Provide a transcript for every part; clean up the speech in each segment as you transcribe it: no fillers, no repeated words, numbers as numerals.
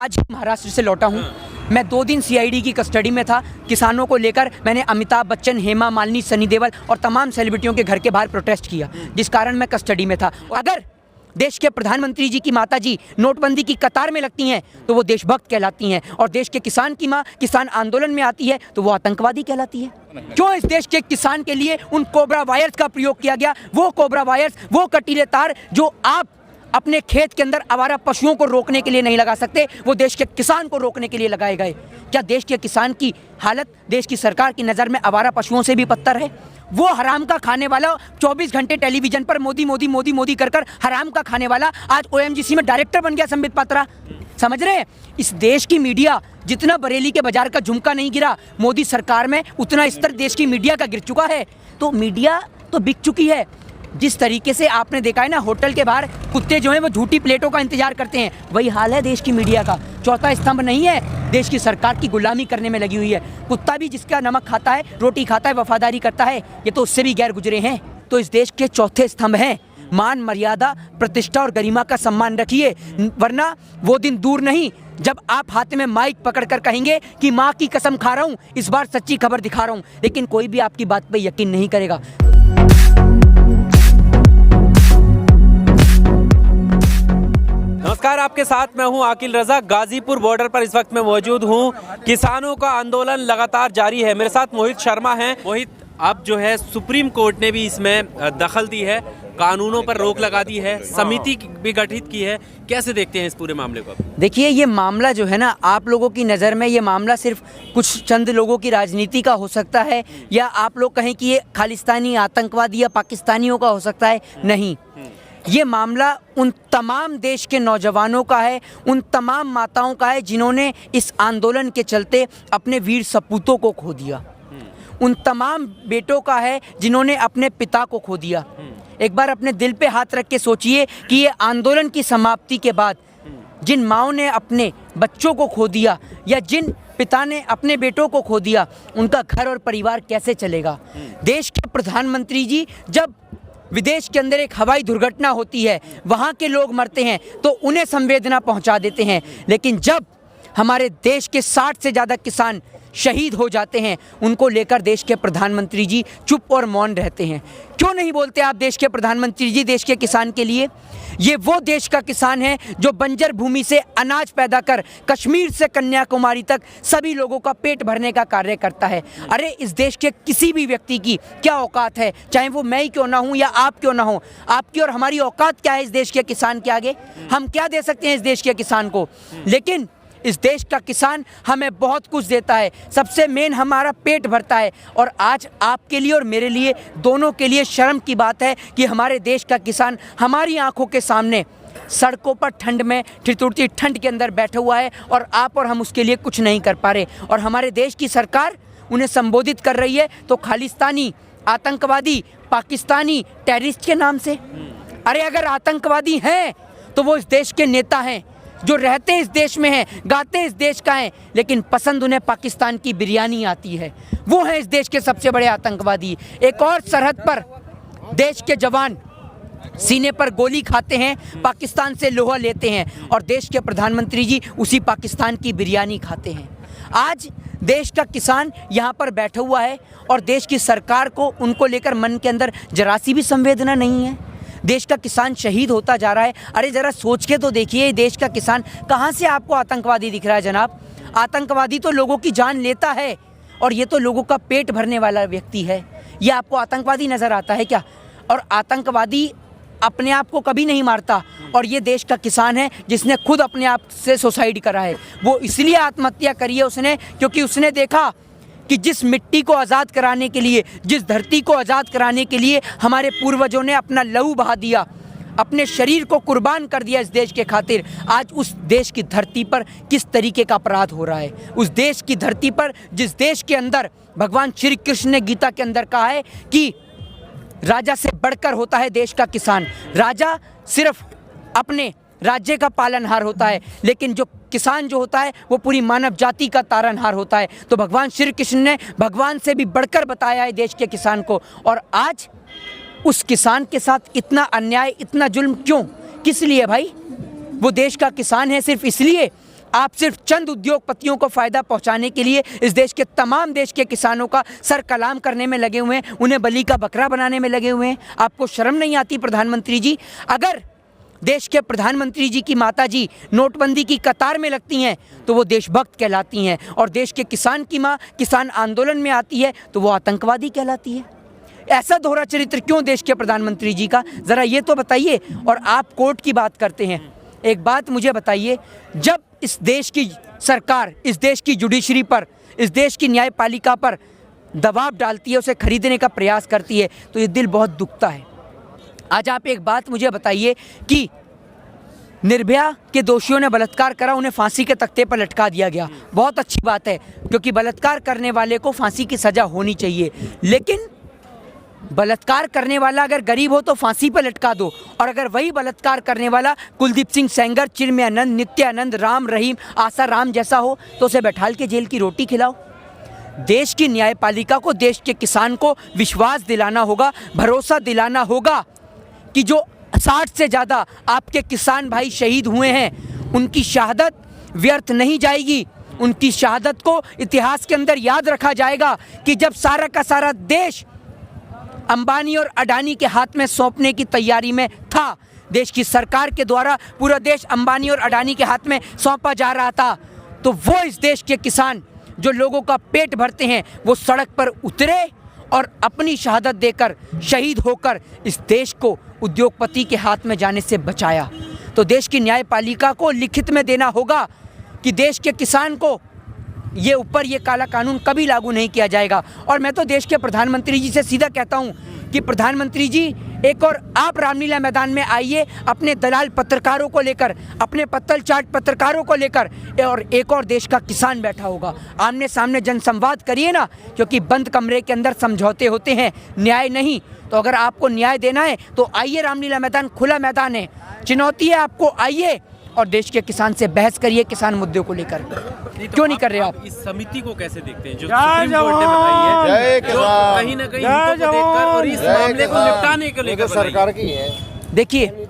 आज महाराष्ट्र से लौटा हूँ। मैं 2 दिन सीआईडी की कस्टडी में था। किसानों को लेकर मैंने अमिताभ बच्चन, हेमा मालिनी, सनी देओल और तमाम सेलिब्रिटियों के घर के बाहर प्रोटेस्ट किया, जिस कारण मैं कस्टडी में था। अगर देश के प्रधानमंत्री जी की माता जी नोटबंदी की कतार में लगती हैं तो वो देशभक्त कहलाती हैं, और देश के किसान की माँ किसान आंदोलन में आती है तो वो आतंकवादी कहलाती है। क्यों इस देश के किसान के लिए उन कोबरा वायर्स का प्रयोग किया गया? वो कोबरा वायर्स, वो कटीले तार जो आप अपने खेत के अंदर आवारा पशुओं को रोकने के लिए नहीं लगा सकते, वो देश के किसान को रोकने के लिए लगाए गए। क्या देश के किसान की हालत देश की सरकार की नज़र में आवारा पशुओं से भी बदतर है? वो हराम का खाने वाला 24 घंटे टेलीविजन पर मोदी मोदी मोदी मोदी कर हराम का खाने वाला आज ओएमजीसी में डायरेक्टर बन गया, संबित पात्रा। समझ रहे हैं? इस देश की मीडिया जितना बरेली के बाजार का झुमका नहीं गिरा मोदी सरकार में, उतना स्तर देश की मीडिया का गिर चुका है। तो मीडिया तो बिक चुकी है। जिस तरीके से आपने देखा है ना, होटल के बाहर कुत्ते जो हैं वो झूठी प्लेटों का इंतजार करते हैं, वही हाल है देश की मीडिया का। चौथा स्तंभ नहीं है, देश की सरकार की गुलामी करने में लगी हुई है। कुत्ता भी जिसका नमक खाता है, रोटी खाता है, वफादारी करता है, ये तो उससे भी गैर गुजरे हैं। तो इस देश के चौथे स्तंभ हैं मान, मर्यादा, प्रतिष्ठा और गरिमा का सम्मान रखिए, वरना वो दिन दूर नहीं जब आप हाथ में माइक पकड़कर कहेंगे कि माँ की कसम खा रहा हूँ, इस बार सच्ची खबर दिखा रहा हूँ, लेकिन कोई भी आपकी बात पे यकीन नहीं करेगा। नमस्कार, आपके साथ मैं हूं आकिल रजा। गाजीपुर बॉर्डर पर इस वक्त मैं मौजूद हूं। किसानों का आंदोलन लगातार जारी है। मेरे साथ मोहित शर्मा हैं। मोहित, अब जो है सुप्रीम कोर्ट ने भी इसमें दखल दी है, कानूनों पर रोक लगा दी है, समिति भी गठित की है। कैसे देखते हैं इस पूरे मामले को? देखिए, ये मामला जो है ना, आप लोगों की नज़र में ये मामला सिर्फ कुछ चंद लोगों की राजनीति का हो सकता है, या आप लोग कहें कि ये खालिस्तानी आतंकवादी या पाकिस्तानियों का हो सकता है। नहीं, ये मामला उन तमाम देश के नौजवानों का है, उन तमाम माताओं का है जिन्होंने इस आंदोलन के चलते अपने वीर सपूतों को खो दिया। उन तमाम बेटों का है जिन्होंने अपने पिता को खो दिया। एक बार अपने दिल पे हाथ रख के सोचिए कि ये आंदोलन की समाप्ति के बाद जिन माँओं ने अपने बच्चों को खो दिया, या जिन पिता ने अपने बेटों को खो दिया, उनका घर और परिवार कैसे चलेगा? देश के प्रधानमंत्री जी जब विदेश के अंदर एक हवाई दुर्घटना होती है, वहाँ के लोग मरते हैं तो उन्हें संवेदना पहुँचा देते हैं, लेकिन जब हमारे देश के 60 से ज़्यादा किसान शहीद हो जाते हैं, उनको लेकर देश के प्रधानमंत्री जी चुप और मौन रहते हैं। क्यों नहीं बोलते आप देश के प्रधानमंत्री जी देश के किसान के लिए? ये वो देश का किसान है जो बंजर भूमि से अनाज पैदा कर कश्मीर से कन्याकुमारी तक सभी लोगों का पेट भरने का कार्य करता है। अरे, इस देश के किसी भी व्यक्ति की क्या औकात है, चाहे वो मैं ही क्यों ना हूँ या आप क्यों ना हो, आपकी और हमारी औकात क्या है इस देश के किसान के आगे? हम क्या दे सकते हैं इस देश के किसान को? लेकिन इस देश का किसान हमें बहुत कुछ देता है, सबसे मेन हमारा पेट भरता है। और आज आपके लिए और मेरे लिए, दोनों के लिए शर्म की बात है कि हमारे देश का किसान हमारी आंखों के सामने सड़कों पर ठंड में, ठिठुरती ठंड के अंदर बैठा हुआ है, और आप और हम उसके लिए कुछ नहीं कर पा रहे। और हमारे देश की सरकार उन्हें संबोधित कर रही है तो खालिस्तानी, आतंकवादी, पाकिस्तानी, टेररिस्ट के नाम से। अरे, अगर आतंकवादी हैं तो वो इस देश के नेता हैं जो रहते इस देश में हैं, गाते इस देश का हैं, लेकिन पसंद उन्हें पाकिस्तान की बिरयानी आती है। वो हैं इस देश के सबसे बड़े आतंकवादी। एक और सरहद पर देश के जवान सीने पर गोली खाते हैं, पाकिस्तान से लोहा लेते हैं, और देश के प्रधानमंत्री जी उसी पाकिस्तान की बिरयानी खाते हैं। आज देश का किसान यहाँ पर बैठा हुआ है और देश की सरकार को उनको लेकर मन के अंदर जरा सी भी संवेदना नहीं है। देश का किसान शहीद होता जा रहा है। अरे, ज़रा सोच के तो देखिए, देश का किसान कहाँ से आपको आतंकवादी दिख रहा है जनाब? आतंकवादी तो लोगों की जान लेता है, और ये तो लोगों का पेट भरने वाला व्यक्ति है। ये आपको आतंकवादी नज़र आता है क्या? और आतंकवादी अपने आप को कभी नहीं मारता, और ये देश का किसान है जिसने खुद अपने आप से सुसाइड करा है। वो इसलिए आत्महत्या करी है उसने क्योंकि उसने देखा कि जिस मिट्टी को आज़ाद कराने के लिए, जिस धरती को आज़ाद कराने के लिए हमारे पूर्वजों ने अपना लहू बहा दिया, अपने शरीर को कुर्बान कर दिया इस देश के खातिर, आज उस देश की धरती पर किस तरीके का अपराध हो रहा है। उस देश की धरती पर, जिस देश के अंदर भगवान श्री कृष्ण ने गीता के अंदर कहा है कि राजा से बढ़कर होता है देश का किसान। राजा सिर्फ अपने राज्य का पालनहार होता है, लेकिन जो किसान जो होता है वो पूरी मानव जाति का तारनहार होता है। तो भगवान श्री कृष्ण ने भगवान से भी बढ़कर बताया है देश के किसान को। और आज उस किसान के साथ इतना अन्याय, इतना जुल्म क्यों, किस लिए भाई? वो देश का किसान है सिर्फ इसलिए आप सिर्फ चंद उद्योगपतियों को फ़ायदा पहुंचाने के लिए इस देश के तमाम देश के किसानों का सर कलाम करने में लगे हुए हैं, उन्हें बलि का बकरा बनाने में लगे हुए हैं। आपको शर्म नहीं आती प्रधानमंत्री जी? अगर देश के प्रधानमंत्री जी की माता जी नोटबंदी की कतार में लगती हैं तो वो देशभक्त कहलाती हैं, और देश के किसान की माँ किसान आंदोलन में आती है तो वो आतंकवादी कहलाती है। ऐसा दोहरा चरित्र क्यों देश के प्रधानमंत्री जी का, ज़रा ये तो बताइए। और आप कोर्ट की बात करते हैं, एक बात मुझे बताइए, जब इस देश की सरकार इस देश की जुडिशरी पर, इस देश की न्यायपालिका पर दबाव डालती है, उसे खरीदने का प्रयास करती है, तो ये दिल बहुत दुखता है। आज आप एक बात मुझे बताइए कि निर्भया के दोषियों ने बलात्कार करा, उन्हें फांसी के तख्ते पर लटका दिया गया। बहुत अच्छी बात है, क्योंकि बलात्कार करने वाले को फांसी की सज़ा होनी चाहिए। लेकिन बलात्कार करने वाला अगर गरीब हो तो फांसी पर लटका दो, और अगर वही बलात्कार करने वाला कुलदीप सिंह सेंगर, चिन्मयानंद, नित्यानंद, राम रहीम, आसा राम जैसा हो तो उसे बैठाल के जेल की रोटी खिलाओ। देश की न्यायपालिका को, देश के किसान को विश्वास दिलाना होगा, भरोसा दिलाना होगा कि जो 60 से ज़्यादा आपके किसान भाई शहीद हुए हैं, उनकी शहादत व्यर्थ नहीं जाएगी। उनकी शहादत को इतिहास के अंदर याद रखा जाएगा कि जब सारा का सारा देश अंबानी और अडानी के हाथ में सौंपने की तैयारी में था, देश की सरकार के द्वारा पूरा देश अंबानी और अडानी के हाथ में सौंपा जा रहा था, तो वो इस देश के किसान जो लोगों का पेट भरते हैं, वो सड़क पर उतरे और अपनी शहादत देकर, शहीद होकर इस देश को उद्योगपति के हाथ में जाने से बचाया। तो देश की न्यायपालिका को लिखित में देना होगा कि देश के किसान को ये ऊपर ये काला कानून कभी लागू नहीं किया जाएगा। और मैं तो देश के प्रधानमंत्री जी से सीधा कहता हूँ कि प्रधानमंत्री जी, एक और आप रामलीला मैदान में आइए अपने दलाल पत्रकारों को लेकर, अपने पत्तल चाट पत्रकारों को लेकर, और एक और देश का किसान बैठा होगा। आमने सामने जनसंवाद करिए ना, क्योंकि बंद कमरे के अंदर समझौते होते हैं, न्याय नहीं। तो अगर आपको न्याय देना है तो आइए, रामलीला मैदान खुला मैदान है, चुनौती है आपको, आइए और देश के किसान से बहस करिए किसान मुद्दों को लेकर। क्यों नहीं कर रहे आप? इस समिति को कैसे देखते हैं जो सुप्रीम कोर्ट ने बताई है, जो कहीं ना कहीं हिंदुओं को देखकर और इस मामले को निपटाने को लेकर सरकार की है? देखिए,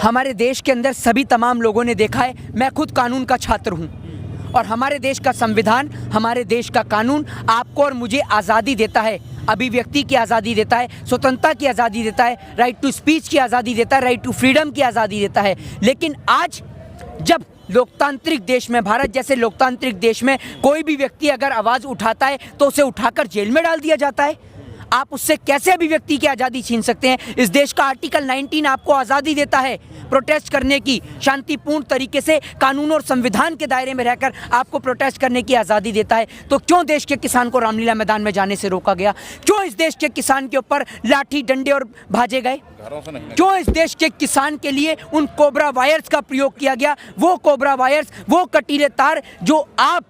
हमारे देश के अंदर सभी तमाम लोगों ने देखा है, मैं खुद कानून का छात्र हूँ, और हमारे देश का संविधान, हमारे देश का कानून आपको और मुझे आज़ादी देता है, अभिव्यक्ति की आज़ादी देता है, स्वतंत्रता की आज़ादी देता है, राइट टू स्पीच की आज़ादी देता है, राइट टू फ्रीडम की आज़ादी देता है। लेकिन आज जब लोकतांत्रिक देश में, भारत जैसे लोकतांत्रिक देश में, कोई भी व्यक्ति अगर आवाज़ उठाता है तो उसे उठाकर जेल में डाल दिया जाता है। आप उससे कैसे अभिव्यक्ति की आज़ादी छीन सकते हैं? इस देश का आर्टिकल 19 आपको आज़ादी देता है प्रोटेस्ट करने की, शांतिपूर्ण तरीके से कानून और संविधान के दायरे में रहकर आपको प्रोटेस्ट करने की आज़ादी देता है। तो क्यों देश के किसान को रामलीला मैदान में जाने से रोका गया? क्यों इस देश के किसान के ऊपर लाठी, डंडे और भाजे गए? क्यों इस देश के किसान के लिए उन कोबरा वायर्स का प्रयोग किया गया? वो कोबरा वायर्स, वो कटीले तार जो आप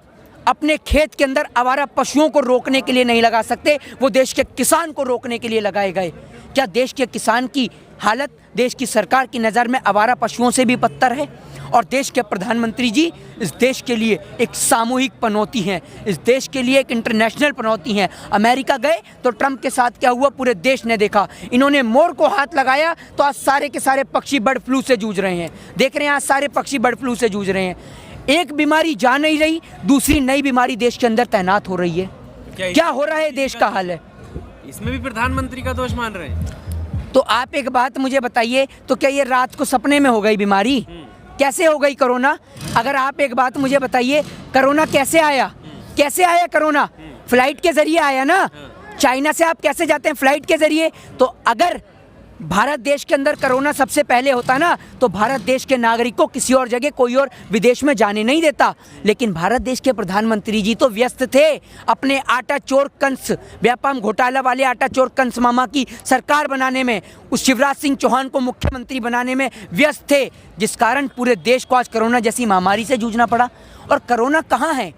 अपने खेत के अंदर आवारा पशुओं को रोकने के लिए नहीं लगा सकते, वो देश के किसान को रोकने के लिए लगाए गए। क्या देश के किसान की हालत देश की सरकार की नज़र में आवारा पशुओं से भी बदतर है? और देश के प्रधानमंत्री जी इस देश के लिए एक सामूहिक पनौती हैं, इस देश के लिए एक इंटरनेशनल पनौती हैं। अमेरिका गए तो ट्रंप के साथ क्या हुआ पूरे देश ने देखा। इन्होंने मोर को हाथ लगाया तो आज सारे के सारे पक्षी बर्ड फ्लू से जूझ रहे हैं। देख रहे हैं आज सारे पक्षी बर्ड फ्लू से जूझ रहे हैं। एक बीमारी जा नहीं रही, दूसरी नई बीमारी देश के अंदर तैनात हो रही है। क्या हो रहा है देश का हाल है? इसमें भी प्रधानमंत्री का दोष मान रहे हैं? तो आप एक बात मुझे बताइए, तो क्या ये रात को सपने में हो गई बीमारी? कैसे हो गई कोरोना? अगर आप एक बात मुझे बताइए, कोरोना कैसे आया? कैसे आया कोरोना? फ्लाइट के जरिए आया ना। चाइना से आप कैसे जाते हैं? फ्लाइट के जरिए। तो अगर भारत देश के अंदर कोरोना सबसे पहले होता ना, तो भारत देश के नागरिक को किसी और जगह, कोई और विदेश में जाने नहीं देता। लेकिन भारत देश के प्रधानमंत्री जी तो व्यस्त थे अपने आटा चोर कंस, व्यापम घोटाला वाले आटा चोर कंस मामा की सरकार बनाने में, उस शिवराज सिंह चौहान को मुख्यमंत्री बनाने में व्यस्त थे, जिस कारण पूरे देश को आज कोरोना जैसी महामारी से जूझना पड़ा। और कोरोना कहाँ है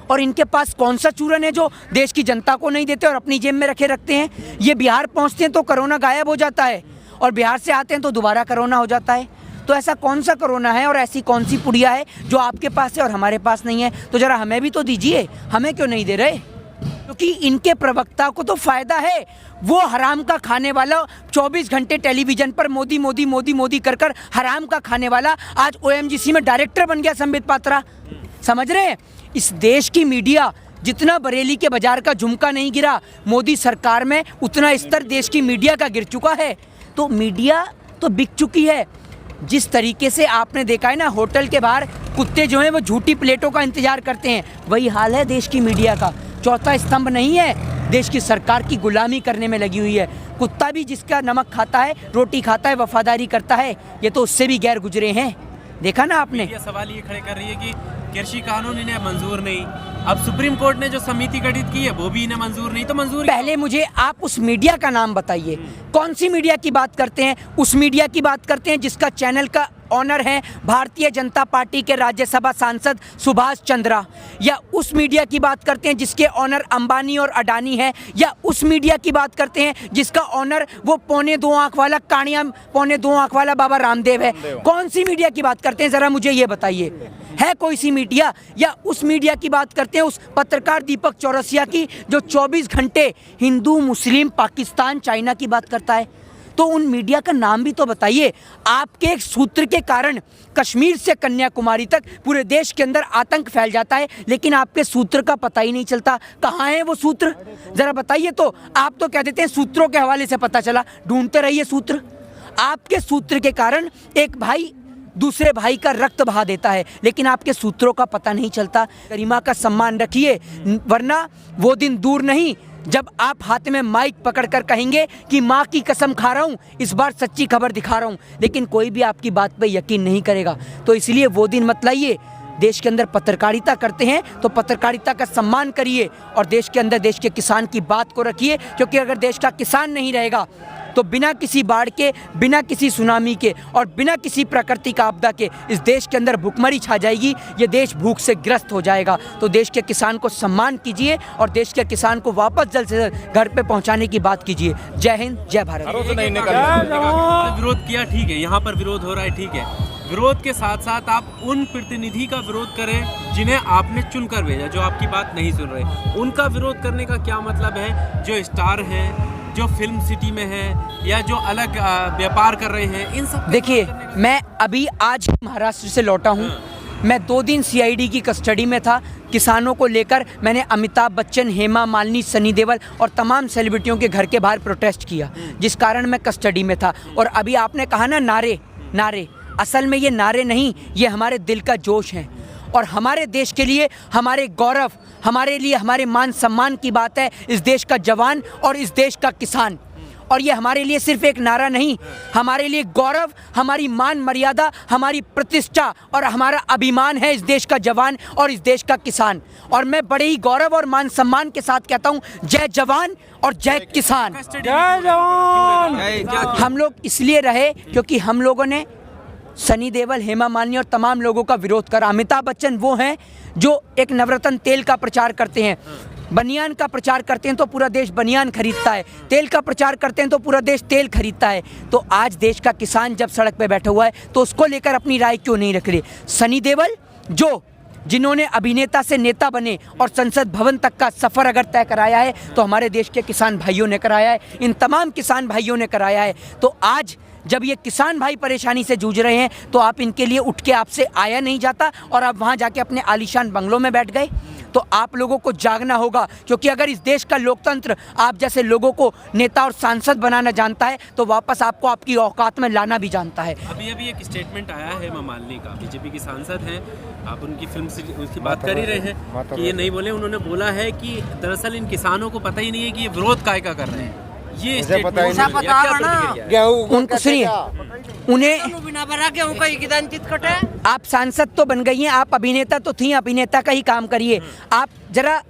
और इनके पास कौन सा चूरन है जो देश की जनता को नहीं देते और अपनी जेब में रखे रखते हैं? ये बिहार पहुंचते हैं तो कोरोना गायब हो जाता है, और बिहार से आते हैं तो दोबारा कोरोना हो जाता है। तो ऐसा कौन सा कोरोना है और ऐसी कौन सी पुड़िया है जो आपके पास है और हमारे पास नहीं है? तो ज़रा हमें भी तो दीजिए, हमें क्यों नहीं दे रहे? क्योंकि इनके प्रवक्ता को तो फ़ायदा है। वो हराम का खाने वाला 24 घंटे टेलीविज़न पर मोदी मोदी मोदी मोदी कर हराम का खाने वाला आज OMGC में डायरेक्टर बन गया संबित पात्रा। समझ रहे हैं? इस देश की मीडिया जितना बरेली के बाजार का झुमका नहीं गिरा मोदी सरकार में, उतना स्तर देश की मीडिया का गिर चुका है। तो मीडिया तो बिक चुकी है। जिस तरीके से आपने देखा है ना, होटल के बाहर कुत्ते जो हैं वो झूठी प्लेटों का इंतजार करते हैं, वही हाल है देश की मीडिया का। चौथा स्तंभ नहीं है, देश की सरकार की गुलामी करने में लगी हुई है। कुत्ता भी जिसका नमक खाता है, रोटी खाता है, वफादारी करता है, ये तो उससे भी गैर गुजरे हैं। देखा ना आपने। ये सवाल ये खड़े कर रही है कि कृषि कानून इन्हें मंजूर नहीं, अब सुप्रीम कोर्ट ने जो समिति गठित की है वो भी इन्हें मंजूर नहीं, तो मंजूर पहले मुझे आप उस मीडिया का नाम बताइए, कौन सी मीडिया की बात करते हैं? उस मीडिया की बात करते हैं जिसका चैनल का ऑनर है भारतीय जनता पार्टी के राज्यसभा सांसद सुभाष चंद्रा, या उस मीडिया की बात करते हैं जिसके ऑनर अंबानी और अडानी है, या उस मीडिया की बात करते हैं जिसका ऑनर वो पौने 2 आंख वाला कानिया पौने 2 आंख वाला बाबा रामदेव है? कौन सी मीडिया की बात करते हैं, ज़रा मुझे ये बताइए। है कोई सी मीडिया? या उस मीडिया की बात करते हैं उस पत्रकार दीपक चौरसिया की जो 24 घंटे हिंदू, मुस्लिम, पाकिस्तान, चाइना की बात करता है? तो उन मीडिया का नाम भी तो बताइए। आपके एक सूत्र के कारण कश्मीर से कन्याकुमारी तक पूरे देश के अंदर आतंक फैल जाता है, लेकिन आपके सूत्र का पता ही नहीं चलता। कहाँ है वो सूत्र, ज़रा बताइए। तो आप तो कह देते हैं सूत्रों के हवाले से पता चला, ढूंढते रहिए सूत्र। आपके सूत्र के कारण एक भाई दूसरे भाई का रक्त बहा देता है, लेकिन आपके सूत्रों का पता नहीं चलता। गरिमा का सम्मान रखिए, वरना वो दिन दूर नहीं जब आप हाथ में माइक पकड़कर कहेंगे कि माँ की कसम खा रहा हूँ, इस बार सच्ची खबर दिखा रहा हूँ, लेकिन कोई भी आपकी बात पे यकीन नहीं करेगा। तो इसलिए वो दिन मत लाइए। देश के अंदर पत्रकारिता करते हैं तो पत्रकारिता का सम्मान करिए, और देश के अंदर देश के किसान की बात को रखिए, क्योंकि अगर देश का किसान नहीं रहेगा तो बिना किसी बाढ़ के, बिना किसी सुनामी के और बिना किसी प्राकृतिक आपदा के इस देश के अंदर भूखमरी छा जाएगी। ये देश भूख से ग्रस्त हो जाएगा। तो देश के किसान को सम्मान कीजिए और देश के किसान को वापस जल्द से जल्द घर पे पहुंचाने की बात कीजिए। जय हिंद, जय भारत। विरोध किया, ठीक है, यहाँ पर विरोध हो रहा है, ठीक है। विरोध के साथ साथ आप उन प्रतिनिधि का विरोध करें जिन्हें आपने चुनकर भेजा, जो आपकी बात नहीं सुन रहे। उनका विरोध करने का क्या मतलब है? जो स्टार हैं, जो फिल्म सिटी में है, या जो अलग व्यापार कर रहे हैं, इन सब। देखिए, मैं अभी आज महाराष्ट्र से लौटा हूँ। मैं 2 दिन CID की कस्टडी में था। किसानों को लेकर मैंने अमिताभ बच्चन, हेमा मालिनी, सनी देओल और तमाम सेलिब्रिटियों के घर के बाहर प्रोटेस्ट किया, जिस कारण मैं कस्टडी में था। और अभी आपने कहा ना नारे, असल में ये नारे नहीं, ये हमारे दिल का जोश है। और हमारे देश के लिए, हमारे गौरव, हमारे लिए हमारे मान सम्मान की बात है इस देश का जवान और इस देश का किसान। और ये हमारे लिए सिर्फ एक नारा नहीं, हमारे लिए गौरव, हमारी मान मर्यादा, हमारी प्रतिष्ठा और हमारा अभिमान है इस देश का जवान और इस देश का किसान। और मैं बड़े ही गौरव और मान सम्मान के साथ कहता हूँ, जय जवान और जय किसान। जय जवान। हम लोग इसलिए रहे क्योंकि हम लोगों ने सनी देओल, हेमा मालिनी और तमाम लोगों का विरोध करा। अमिताभ बच्चन वो हैं जो एक नवरत्न तेल का प्रचार करते हैं, बनियान का प्रचार करते हैं तो पूरा देश बनियान खरीदता है, तेल का प्रचार करते हैं तो पूरा देश तेल खरीदता है। तो आज देश का किसान जब सड़क पे बैठा हुआ है तो उसको लेकर अपनी राय क्यों नहीं रख रहे? सनी देओल जिन्होंने अभिनेता से नेता बने और संसद भवन तक का सफ़र अगर तय कराया है तो हमारे देश के किसान भाइयों ने कराया है, इन तमाम किसान भाइयों ने कराया है। तो आज जब ये किसान भाई परेशानी से जूझ रहे हैं तो आप इनके लिए उठ के आपसे आया नहीं जाता और आप वहाँ जाके अपने आलीशान बंगलों में बैठ गए। तो आप लोगों को जागना होगा, क्योंकि अगर इस देश का लोकतंत्र आप जैसे लोगों को नेता और सांसद बनाना जानता है तो वापस आपको आपकी औकात में लाना भी जानता है। अभी एक स्टेटमेंट आया है हेमा मालिनी का, बीजेपी की सांसद हैं, आप उनकी फिल्म से उसकी बात कर ही रहे हैं कि ये नहीं बोले। उन्होंने बोला है कि दरअसल इन किसानों को पता ही नहीं है कि ये विरोध काय का कर रहे हैं। ये उनको सुनिए, उन्हें आप सांसद तो बन गई हैं, आप अभिनेता तो थी, अभिनेता का ही काम करिए। आप जरा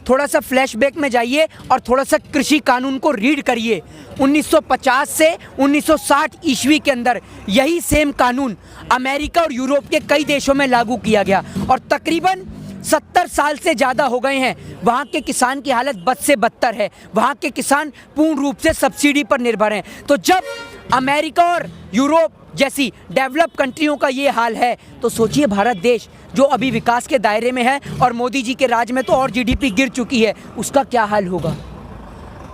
थोड़ा सा फ्लैशबैक में जाइए और थोड़ा सा कृषि कानून को रीड करिए। 1950 से 1960 ईस्वी के अंदर यही सेम कानून अमेरिका और यूरोप के कई देशों में लागू किया गया और तकरीबन 70 साल से ज़्यादा हो गए हैं। वहाँ के किसान की हालत बद से बदतर है। वहाँ के किसान पूर्ण रूप से सब्सिडी पर निर्भर हैं। तो जब अमेरिका और यूरोप जैसी डेवलप कंट्रियों का ये हाल है तो सोचिए भारत देश जो अभी विकास के दायरे में है और मोदी जी के राज में तो और GDP गिर चुकी है, उसका क्या हाल होगा।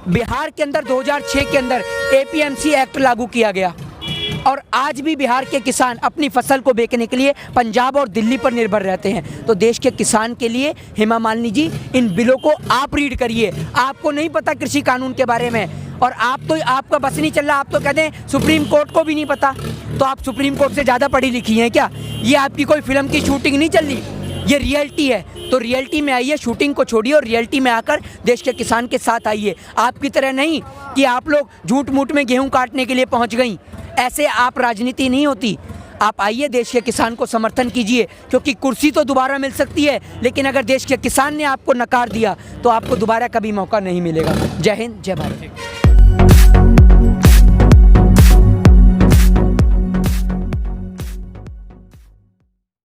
बिहार के अंदर 2006 के अंदर APMC एक्ट लागू किया गया। और आज भी बिहार के किसान अपनी फसल को बेचने के लिए पंजाब और दिल्ली पर निर्भर रहते हैं। तो देश के किसान के लिए हेमा मालिनी जी, इन बिलों को आप रीड करिए। आपको नहीं पता कृषि कानून के बारे में, और आप तो, आपका बस नहीं चल रहा, आप तो कहते हैं सुप्रीम कोर्ट को भी नहीं पता। तो आप सुप्रीम कोर्ट से ज़्यादा पढ़ी लिखी हैं क्या? ये आपकी कोई फिल्म की शूटिंग नहीं चल रही, ये रियलिटी है। तो रियलिटी में आइए, शूटिंग को छोड़िए और रियलिटी में आकर देश के किसान के साथ आइए। आपकी तरह नहीं कि आप लोग झूठ मूठ में गेहूं काटने के लिए पहुंच गई। ऐसे आप राजनीति नहीं होती। आप आइए, देश के किसान को समर्थन कीजिए, क्योंकि कुर्सी तो दोबारा मिल सकती है, लेकिन अगर देश के किसान ने आपको नकार दिया तो आपको दोबारा कभी मौका नहीं मिलेगा। जय हिंद, जय भारत।